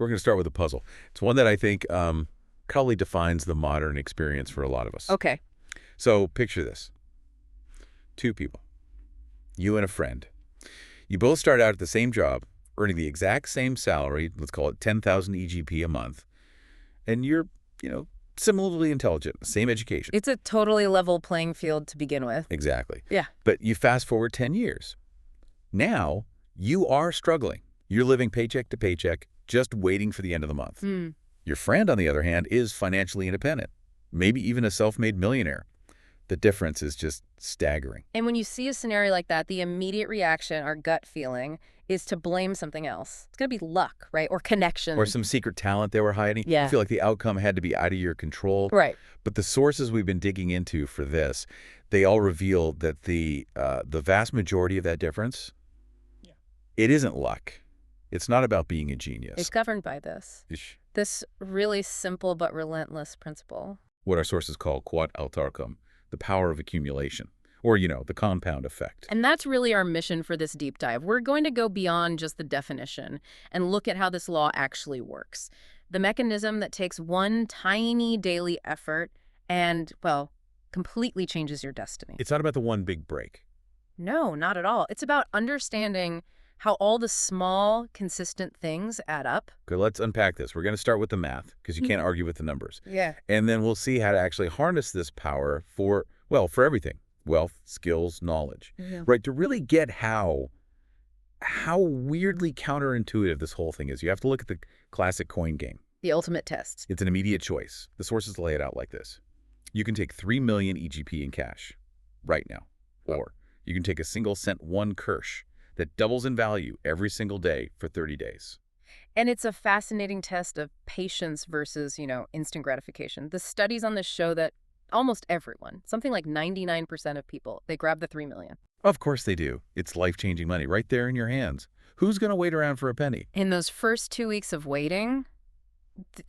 We're going to start with a puzzle. It's one that I think probably defines the modern experience for a lot of us. Okay. So picture this. Two people, you and a friend. You both start out at the same job, earning the exact same salary, let's call it 10,000 EGP a month, and you're, similarly intelligent, same education. It's a totally level playing field to begin with. Exactly. Yeah. But you fast forward 10 years. Now, you are struggling. You're living paycheck to paycheck, just waiting for the end of the month. Your friend, on the other hand, is financially independent, maybe even a self-made millionaire. The difference is just staggering. And when you see a scenario like that, the immediate reaction, our gut feeling, is to blame something else. It's going to be luck, right? Or connection. Or some secret talent they were hiding. Yeah. You feel like the outcome had to be out of your control. Right. But the sources we've been digging into for this, they all reveal that the vast majority of that difference, it isn't luck. It's not about being a genius. It's governed by this. Ish. This really simple but relentless principle. What our sources call quod altarcum, the power of accumulation, or, the compound effect. And that's really our mission for this deep dive. We're going to go beyond just the definition and look at how this law actually works. The mechanism that takes one tiny daily effort and, well, completely changes your destiny. It's not about the one big break. No, not at all. It's about understanding how all the small, consistent things add up. Okay, let's unpack this. We're going to start with the math, because you can't argue with the numbers. Yeah. And then we'll see how to actually harness this power for everything. Wealth, skills, knowledge. Yeah. Right, to really get how weirdly counterintuitive this whole thing is. You have to look at the classic coin game. The ultimate test. It's an immediate choice. The sources lay it out like this. You can take 3 million EGP in cash right now. Or you can take a single cent one Kirsch that doubles in value every single day for 30 days. And it's a fascinating test of patience versus, instant gratification. The studies on this show that almost everyone, something like 99% of people, they grab the 3 million. Of course they do. It's life-changing money right there in your hands. Who's going to wait around for a penny? In those first 2 weeks of waiting,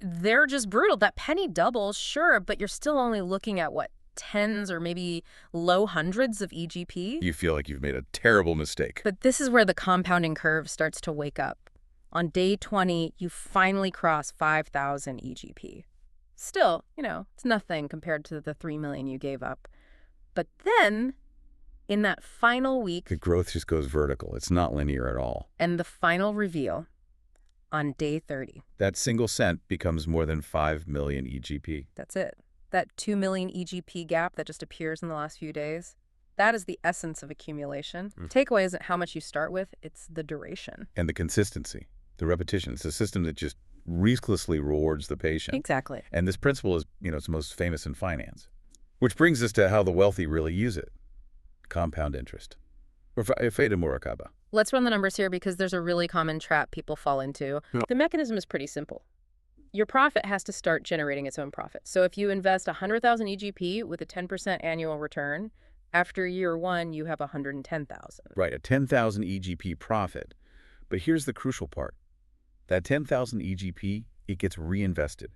they're just brutal. That penny doubles, sure, but you're still only looking at, tens or maybe low hundreds of EGP? You feel like you've made a terrible mistake. But this is where the compounding curve starts to wake up. On day 20, you finally cross 5,000 EGP. Still, it's nothing compared to the 3 million you gave up. But then, in that final week... The growth just goes vertical. It's not linear at all. And the final reveal, on day 30. That single cent becomes more than 5 million EGP. That's it. That 2 million EGP gap that just appears in the last few days, that is the essence of accumulation. Takeaway isn't how much you start with, it's the duration. And the consistency, the repetition. It's a system that just ruthlessly rewards the patient. Exactly. And this principle is, it's most famous in finance. Which brings us to how the wealthy really use it. Compound interest. Or feta murakaba. Let's run the numbers here because there's a really common trap people fall into. Yeah. The mechanism is pretty simple. Your profit has to start generating its own profit. So if you invest 100,000 EGP with a 10% annual return, after year one, you have 110,000. Right, a 10,000 EGP profit. But here's the crucial part. That 10,000 EGP, it gets reinvested.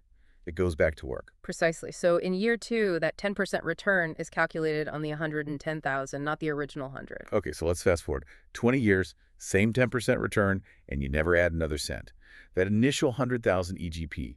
It goes back to work. Precisely. So in year two, that 10% return is calculated on the 110,000, not the original 100. Okay, so let's fast forward. 20 years, same 10% return, and you never add another cent. That initial 100,000 EGP,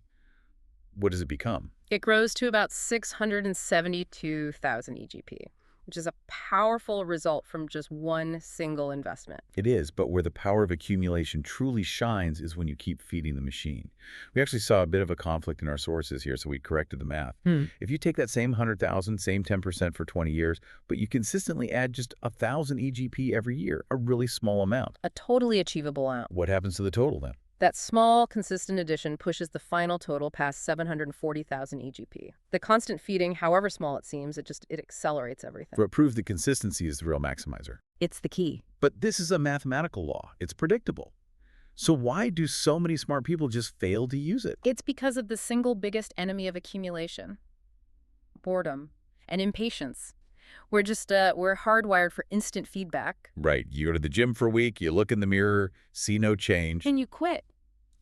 what does it become? It grows to about 672,000 EGP, which is a powerful result from just one single investment. It is, but where the power of accumulation truly shines is when you keep feeding the machine. We actually saw a bit of a conflict in our sources here, so we corrected the math. If you take that same 100,000, same 10% for 20 years, but you consistently add just 1,000 EGP every year, a really small amount. A totally achievable amount. What happens to the total then? That small, consistent addition pushes the final total past 740,000 EGP. The constant feeding, however small it seems, it accelerates everything. For it proves the consistency is the real maximizer. It's the key. But this is a mathematical law. It's predictable. So why do so many smart people just fail to use it? It's because of the single biggest enemy of accumulation. Boredom and impatience. We're hardwired for instant feedback. Right. You go to the gym for a week, you look in the mirror, see no change. And you quit.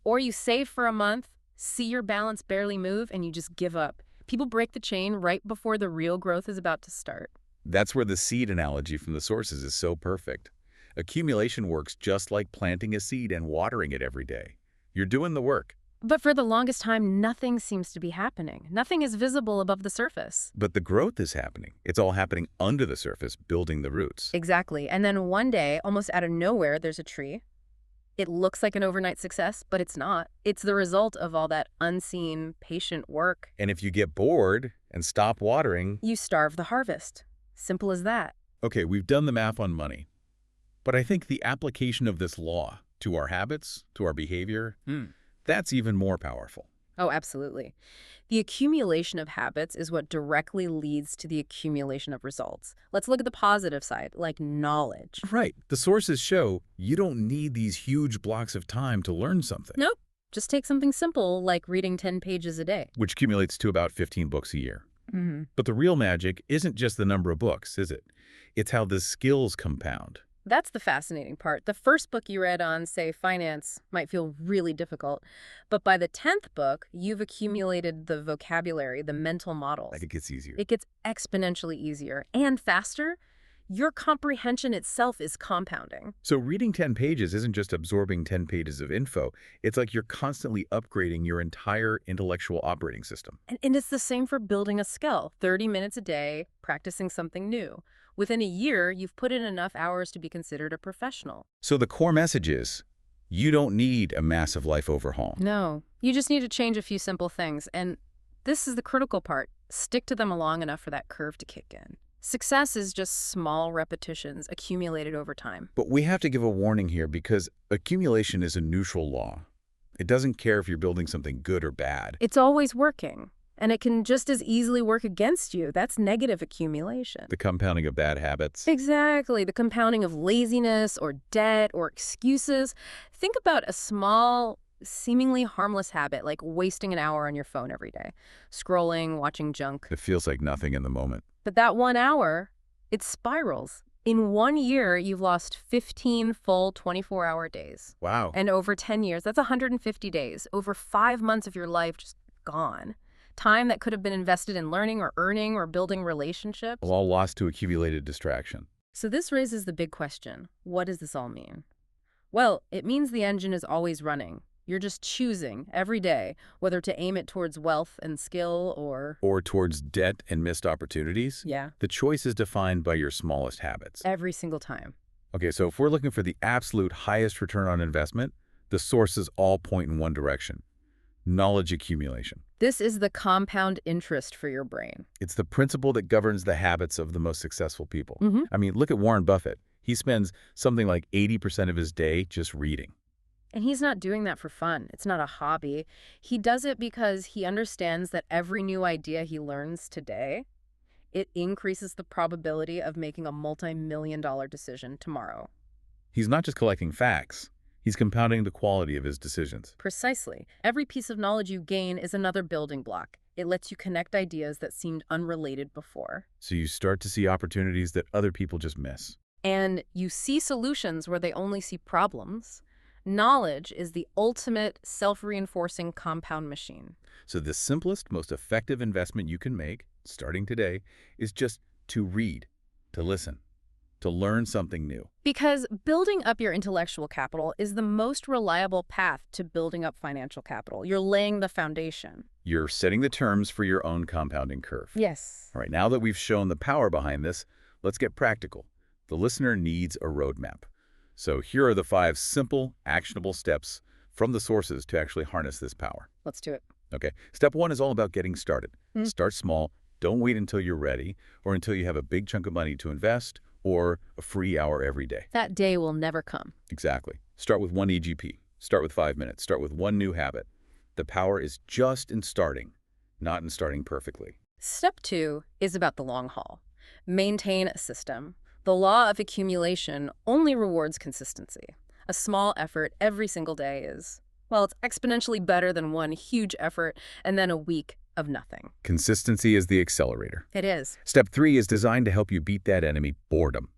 Or you save for a month, see your balance barely move, and you just give up. People break the chain right before the real growth is about to start. That's where the seed analogy from the sources is so perfect. Accumulation works just like planting a seed and watering it every day. You're doing the work, But for the longest time, nothing seems to be happening. Nothing is visible above the surface. But the growth is happening. It's all happening under the surface, building the roots. Exactly. And then one day, almost out of nowhere, there's a tree. It looks like an overnight success, but it's not. It's the result of all that unseen, patient work. And if you get bored and stop watering... You starve the harvest. Simple as that. Okay, we've done the math on money. But I think the application of this law to our habits, to our behavior, that's even more powerful. Oh, absolutely. The accumulation of habits is what directly leads to the accumulation of results. Let's look at the positive side, like knowledge. Right. The sources show you don't need these huge blocks of time to learn something. Nope. Just take something simple like reading 10 pages a day. Which accumulates to about 15 books a year. But the real magic isn't just the number of books, is it? It's how the skills compound. That's the fascinating part. The first book you read on, say, finance might feel really difficult. But by the 10th book, you've accumulated the vocabulary, the mental models. Like it gets easier. It gets exponentially easier and faster. Your comprehension itself is compounding. So reading 10 pages isn't just absorbing 10 pages of info. It's like you're constantly upgrading your entire intellectual operating system. And it's the same for building a skill. 30 minutes a day, practicing something new. Within a year, you've put in enough hours to be considered a professional. So the core message is, you don't need a massive life overhaul. No, you just need to change a few simple things. And this is the critical part. Stick to them long enough for that curve to kick in. Success is just small repetitions accumulated over time. But we have to give a warning here because accumulation is a neutral law. It doesn't care if you're building something good or bad. It's always working. And it can just as easily work against you. That's negative accumulation. The compounding of bad habits. Exactly. The compounding of laziness or debt or excuses. Think about a small, seemingly harmless habit like wasting an hour on your phone every day. Scrolling, watching junk. It feels like nothing in the moment. But that 1 hour, it spirals. In 1 year, you've lost 15 full 24-hour days. Wow. And over 10 years, that's 150 days. Over 5 months of your life just gone. Time that could have been invested in learning or earning or building relationships. All lost to accumulated distraction. So this raises the big question. What does this all mean? Well, it means the engine is always running. You're just choosing every day whether to aim it towards wealth and skill or towards debt and missed opportunities. Yeah. The choice is defined by your smallest habits. Every single time. Okay, so if we're looking for the absolute highest return on investment, the sources all point in one direction. Knowledge accumulation. This is the compound interest for your brain. It's the principle that governs the habits of the most successful people. I mean, look at Warren Buffett. He spends something like 80% of his day just reading. And he's not doing that for fun. It's not a hobby. He does it because he understands that every new idea he learns today, it increases the probability of making a multi-million-dollar decision tomorrow. He's not just collecting facts. He's compounding the quality of his decisions. Precisely. Every piece of knowledge you gain is another building block. It lets you connect ideas that seemed unrelated before. So you start to see opportunities that other people just miss. And you see solutions where they only see problems. Knowledge is the ultimate self-reinforcing compound machine. So the simplest, most effective investment you can make, starting today, is just to read, to listen, to learn something new. Because building up your intellectual capital is the most reliable path to building up financial capital. You're laying the foundation. You're setting the terms for your own compounding curve. Yes. All right, now that we've shown the power behind this, let's get practical. The listener needs a roadmap. So here are the 5 simple, actionable steps from the sources to actually harness this power. Let's do it. Okay, step 1 is all about getting started. Start small. Don't wait until you're ready or until you have a big chunk of money to invest or a free hour every day. That day will never come. Exactly. Start with 1 EGP. Start with 5 minutes. Start with 1 new habit. The power is just in starting, not in starting perfectly. Step 2 is about the long haul. Maintain a system. The law of accumulation only rewards consistency. A small effort every single day is, well, it's exponentially better than one huge effort and then a week of nothing. Consistency is the accelerator. It is. Step 3 is designed to help you beat that enemy, boredom.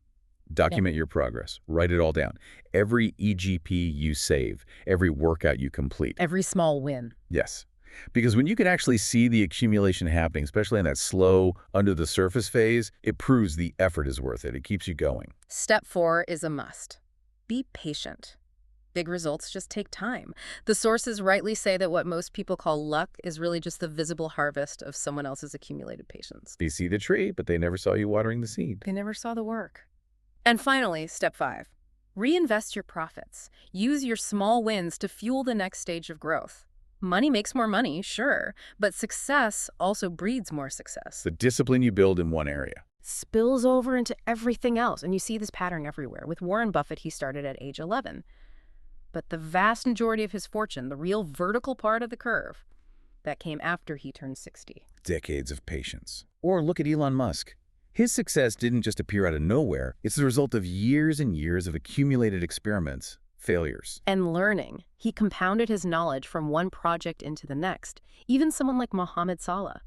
Document your progress. Write it all down. Every EGP you save, every workout you complete. Every small win. Yes. Because when you can actually see the accumulation happening, especially in that slow, under-the-surface phase, it proves the effort is worth it. It keeps you going. Step 4 is a must. Be patient. Big results just take time. The sources rightly say that what most people call luck is really just the visible harvest of someone else's accumulated patience. They see the tree, but they never saw you watering the seed. They never saw the work. And finally, step 5. Reinvest your profits. Use your small wins to fuel the next stage of growth. Money makes more money, sure, but success also breeds more success. The discipline you build in one area Spills over into everything else, and you see this pattern everywhere. With Warren Buffett, he started at age 11. But the vast majority of his fortune, the real vertical part of the curve, that came after he turned 60. decades of patience. Or look at Elon Musk. His success didn't just appear out of nowhere. It's the result of years and years of accumulated experiments, failures. And learning. He compounded his knowledge from one project into the next. Even someone like Mohammed Salah.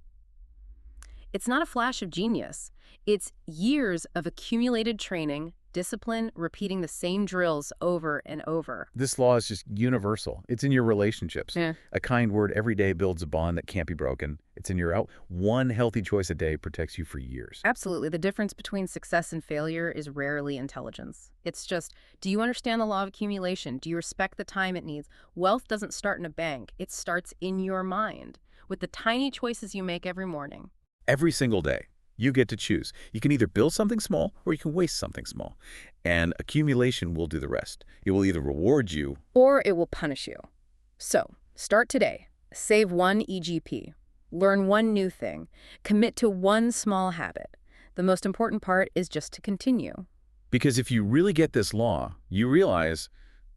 It's not a flash of genius. It's years of accumulated training, discipline, repeating the same drills over and over. This law is just universal. It's in your relationships. Yeah. A kind word every day builds a bond that can't be broken. It's in your out. One healthy choice a day protects you for years. Absolutely. The difference between success and failure is rarely intelligence. It's just, do you understand the law of accumulation? Do you respect the time it needs? Wealth doesn't start in a bank. It starts in your mind, with the tiny choices you make every morning. Every single day, you get to choose. You can either build something small or you can waste something small. And accumulation will do the rest. It will either reward you Or it will punish you. So, start today. Save 1 EGP. Learn one new thing. Commit to one small habit. The most important part is just to continue. because if you really get this law, you realize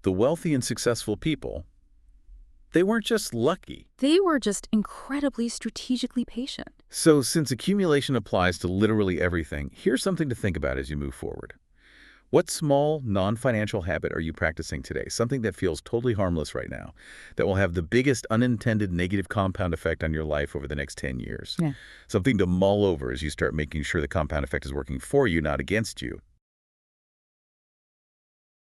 the wealthy and successful people, they weren't just lucky. They were just incredibly strategically patient. So since accumulation applies to literally everything, here's something to think about as you move forward. What small, non-financial habit are you practicing today? Something that feels totally harmless right now, that will have the biggest unintended negative compound effect on your life over the next 10 years. Yeah. Something to mull over as you start making sure the compound effect is working for you, not against you.